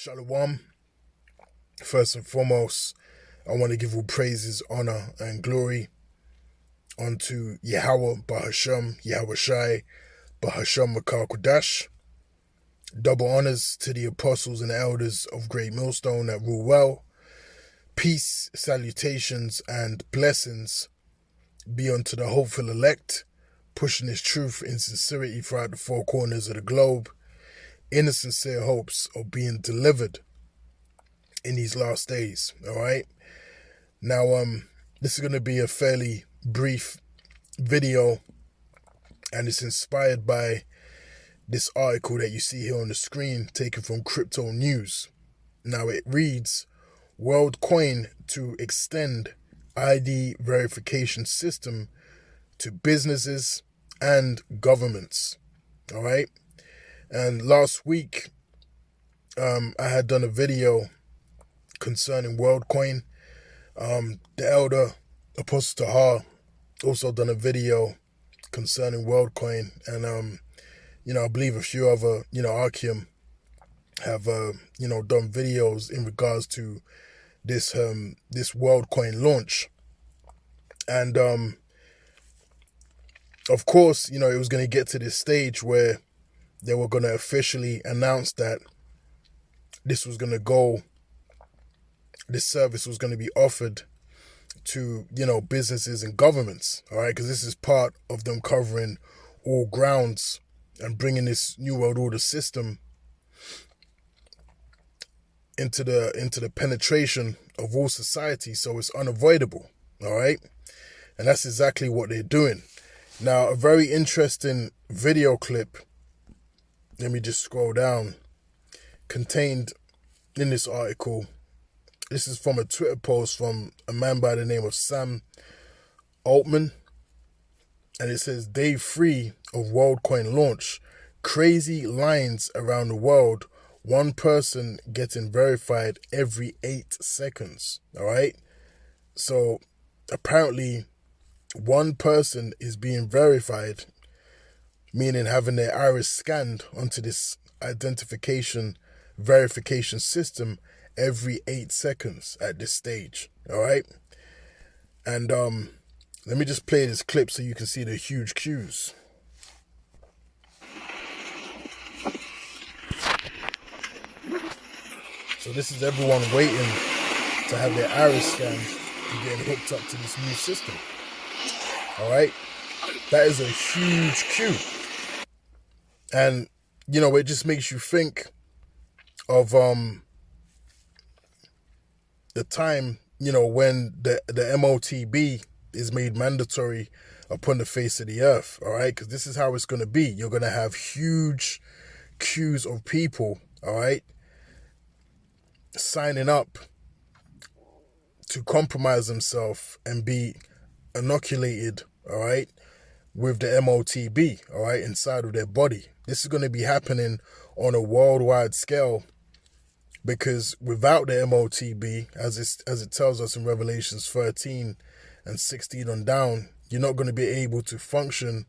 Shalom. First and foremost, I want to give all praises, honor, and glory unto Yahweh Bahasham, Yahweh Shai, Bahasham Makar Kodash. Double honors to the apostles and elders of Great Millstone that rule well. Peace, salutations, and blessings be unto the hopeful elect, pushing this truth in sincerity throughout the four corners of the globe, in the sincere hopes of being delivered in these last days. All right. Now, this is going to be a fairly brief video, and it's inspired by this article that you see here on the screen, taken from Crypto News. Now, it reads, World Coin to extend ID verification system to businesses and governments. All right. And last week, I had done a video concerning WorldCoin. The elder Apostle Tahar also done a video concerning WorldCoin, and I believe a few other Archeum have done videos in regards to this WorldCoin launch. And of course, it was going to get to this stage where they were going to officially announce that this service was going to be offered to, businesses and governments, all right? Because this is part of them covering all grounds and bringing this New World Order system into the penetration of all society, so it's unavoidable, all right? And that's exactly what they're doing. Now, a very interesting video clip, let me just scroll down, contained in this article. This is from a Twitter post from a man by the name of Sam Altman. And it says, Day 3 of WorldCoin launch. Crazy lines around the world. One person getting verified every 8 seconds. All right. So apparently one person is being verified, meaning having their iris scanned onto this verification system every 8 seconds at this stage. All right. And let me just play this clip so you can see the huge queues. So this is everyone waiting to have their iris scanned and getting hooked up to this new system. All right. That is a huge queue. And, it just makes you think of the time, when the MOTB is made mandatory upon the face of the earth, all right? Because this is how it's going to be. You're going to have huge queues of people, all right, signing up to compromise themselves and be inoculated, all right, with the MOTB, all right, inside of their body. This is going to be happening on a worldwide scale, because without the MOTB, as it tells us in Revelations 13 and 16 on down, you're not going to be able to function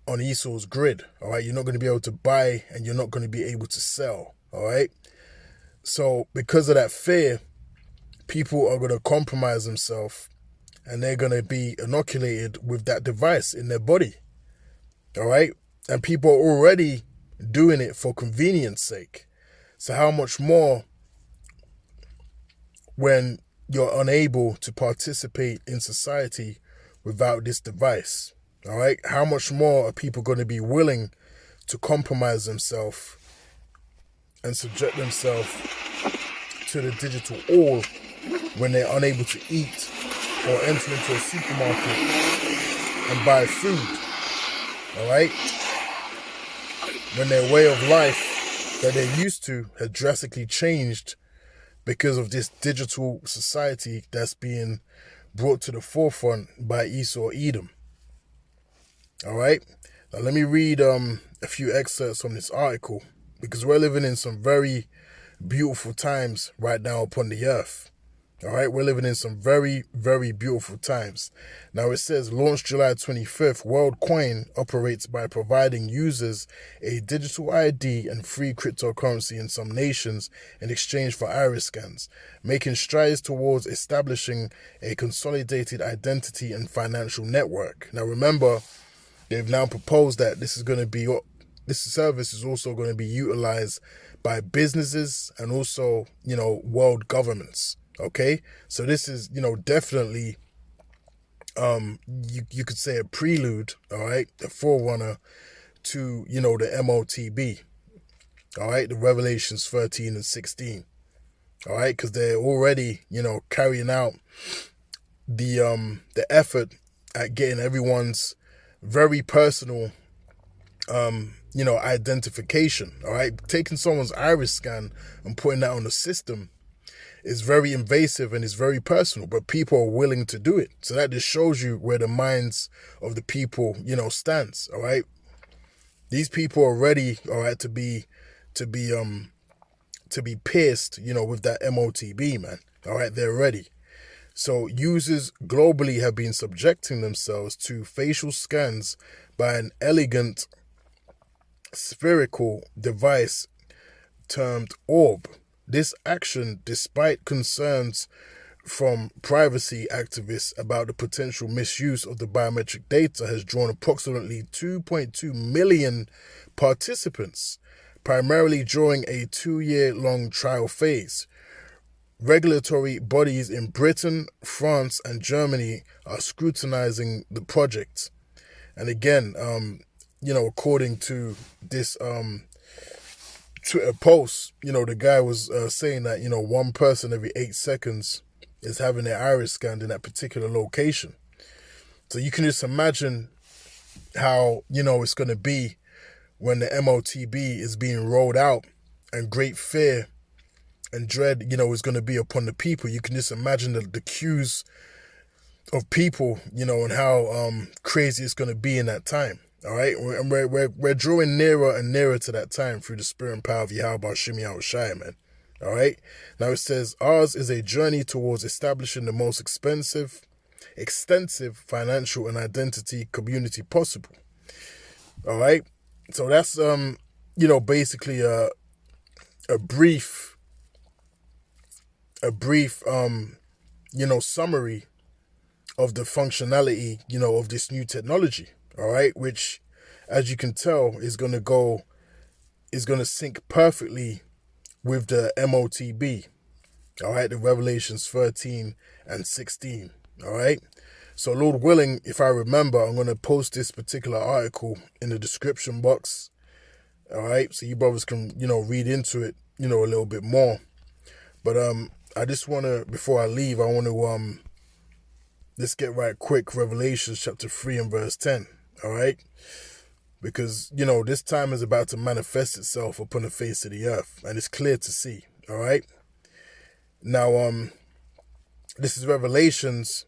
on Esau's grid, all right? You're not going to be able to buy, and you're not going to be able to sell, all right? So because of that fear, people are going to compromise themselves, and they're going to be inoculated with that device in their body, all right? And people are already doing it for convenience sake. So how much more when you're unable to participate in society without this device, all right? How much more are people going to be willing to compromise themselves and subject themselves to the digital all when they're unable to eat or enter into a supermarket and buy food, all right? When their way of life that they're used to has drastically changed because of this digital society that's being brought to the forefront by Esau Edom. All right. Now let me read a few excerpts from this article, because we're living in some very beautiful times right now upon the earth. All right, we're living in some very, very beautiful times. Now it says, launched July 25th, WorldCoin operates by providing users a digital ID and free cryptocurrency in some nations in exchange for iris scans, making strides towards establishing a consolidated identity and financial network. Now remember, they've now proposed that this service is also going to be utilized by businesses and also, world governments. Okay, so this is, definitely, you could say a prelude, all right, a forerunner to, the MOTB, all right, the Revelations 13 and 16, all right, because they're already, carrying out the effort at getting everyone's very personal, identification, all right, taking someone's iris scan and putting that on the system is very invasive and is very personal, but people are willing to do it. So that just shows you where the minds of the people, stands. All right. These people are ready, all right, to be pierced, with that MOTB, man. All right, they're ready. So users globally have been subjecting themselves to facial scans by an elegant spherical device termed orb. This action, despite concerns from privacy activists about the potential misuse of the biometric data, has drawn approximately 2.2 million participants, primarily during a 2-year-long trial phase. Regulatory bodies in Britain, France, and Germany are scrutinizing the project. And again, according to this Twitter post, the guy was saying that, one person every 8 seconds is having their iris scanned in that particular location. So you can just imagine how, it's going to be when the MOTB is being rolled out, and great fear and dread, is going to be upon the people. You can just imagine the queues of people, and how crazy it's going to be in that time. All right, and we're drawing nearer and nearer to that time through the spirit and power of Yahweh Shimi Shai, man. All right, now it says, ours is a journey towards establishing the most extensive financial and identity community possible. All right, so that's basically a brief summary of the functionality, of this new technology. All right, which, as you can tell, is going to sync perfectly with the MOTB. All right, the Revelations 13 and 16. All right, so Lord willing, if I remember, I'm going to post this particular article in the description box. All right, so you brothers can, read into it, a little bit more. But I just want to, before I leave, I want to let's get right quick. Revelations chapter 3 and verse 10. All right, because this time is about to manifest itself upon the face of the earth, and it's clear to see. All right, now this is Revelations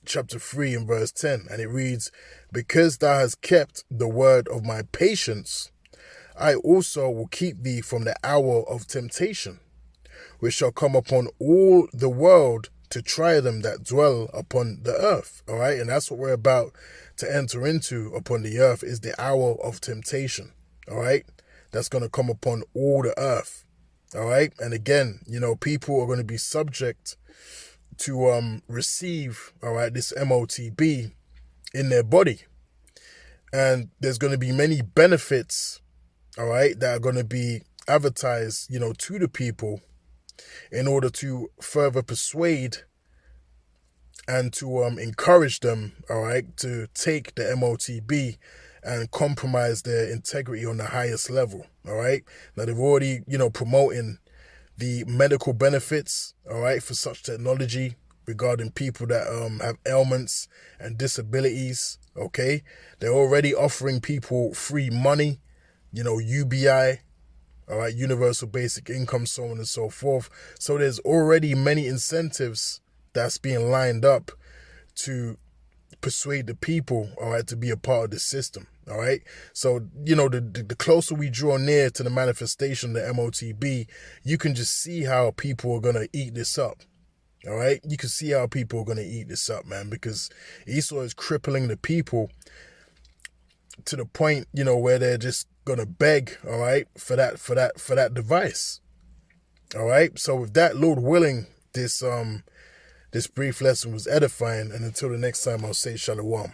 chapter 3 and verse 10, and it reads, because thou hast kept the word of my patience, I also will keep thee from the hour of temptation, which shall come upon all the world to try them that dwell upon the earth. All right, and that's what we're about to enter into upon the earth, is the hour of temptation. All right, that's going to come upon all the earth. All right, and again, people are going to be subject to receive, all right, this MOTB in their body, and there's going to be many benefits, all right, that are going to be advertised, to the people in order to further persuade and to encourage them, all right, to take the MOTB and compromise their integrity on the highest level, all right? Now, they've already, promoting the medical benefits, all right, for such technology regarding people that have ailments and disabilities, okay? They're already offering people free money, UBI, all right, universal basic income, so on and so forth. So there's already many incentives that's being lined up to persuade the people, all right, to be a part of the system, all right? So, the closer we draw near to the manifestation of the MOTB, you can just see how people are going to eat this up, All right, you can see how people are gonna eat this up, man, because Esau is crippling the people to the point, where they're just gonna beg, all right, for that device. All right. So with that, Lord willing, this brief lesson was edifying, and until the next time, I'll say shalom.